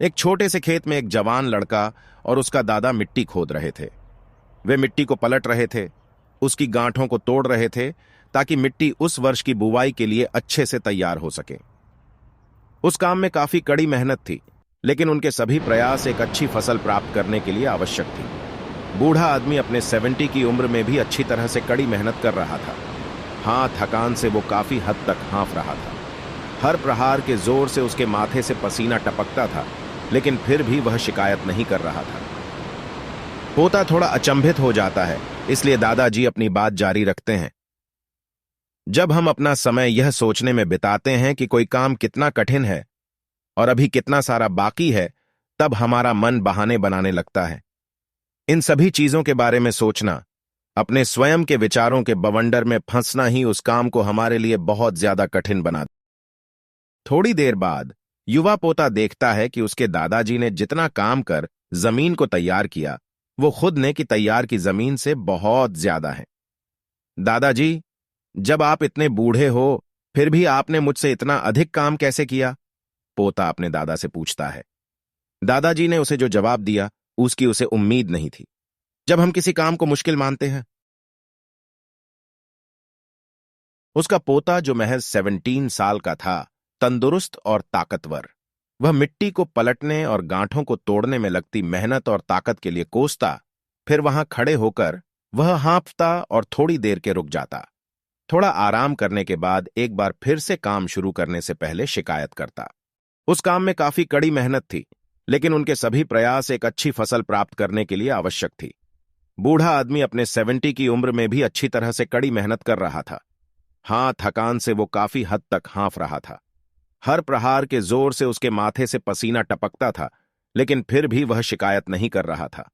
एक छोटे से खेत में एक जवान लड़का और उसका दादा मिट्टी खोद रहे थे। वे मिट्टी को पलट रहे थे, उसकी गांठों को तोड़ रहे थे ताकि मिट्टी उस वर्ष की बुवाई के लिए अच्छे से तैयार हो सके। उस काम में काफी कड़ी मेहनत थी, लेकिन उनके सभी प्रयास एक अच्छी फसल प्राप्त करने के लिए आवश्यक थी। बूढ़ा आदमी अपने 70 की उम्र में भी अच्छी तरह से कड़ी मेहनत कर रहा था। हाँ, थकान से वो काफी हद तक हाँफ रहा था। हर प्रहार के जोर से उसके माथे से पसीना टपकता था, लेकिन फिर भी वह शिकायत नहीं कर रहा था। पोता थोड़ा अचंभित हो जाता है, इसलिए दादाजी अपनी बात जारी रखते हैं। जब हम अपना समय यह सोचने में बिताते हैं कि कोई काम कितना कठिन है और अभी कितना सारा बाकी है, तब हमारा मन बहाने बनाने लगता है। इन सभी चीजों के बारे में सोचना, अपने स्वयं के विचारों के बवंडर में फंसना ही उस काम को हमारे लिए बहुत ज्यादा कठिन बना। थोड़ी देर बाद युवा पोता देखता है कि उसके दादाजी ने जितना काम कर जमीन को तैयार किया, वो खुद ने की तैयार की जमीन से बहुत ज्यादा है। दादाजी, जब आप इतने बूढ़े हो, फिर भी आपने मुझसे इतना अधिक काम कैसे किया? पोता अपने दादा से पूछता है। दादाजी ने उसे जो जवाब दिया, उसकी उसे उम्मीद नहीं थी। जब हम किसी काम को मुश्किल मानते हैं, उसका पोता जो महज 17 साल का था, तंदुरुस्त और ताकतवर, वह मिट्टी को पलटने और गांठों को तोड़ने में लगती मेहनत और ताकत के लिए कोसता, फिर वहां खड़े होकर वह हाँफता और थोड़ी देर के रुक जाता। थोड़ा आराम करने के बाद एक बार फिर से काम शुरू करने से पहले शिकायत करता। उस काम में काफी कड़ी मेहनत थी, लेकिन उनके सभी प्रयास एक अच्छी फसल प्राप्त करने के लिए आवश्यक थी। बूढ़ा आदमी अपने 70 की उम्र में भी अच्छी तरह से कड़ी मेहनत कर रहा था। हाँ, थकान से वो काफी हद तक हाँफ रहा था। हर प्रहार के जोर से उसके माथे से पसीना टपकता था, लेकिन फिर भी वह शिकायत नहीं कर रहा था।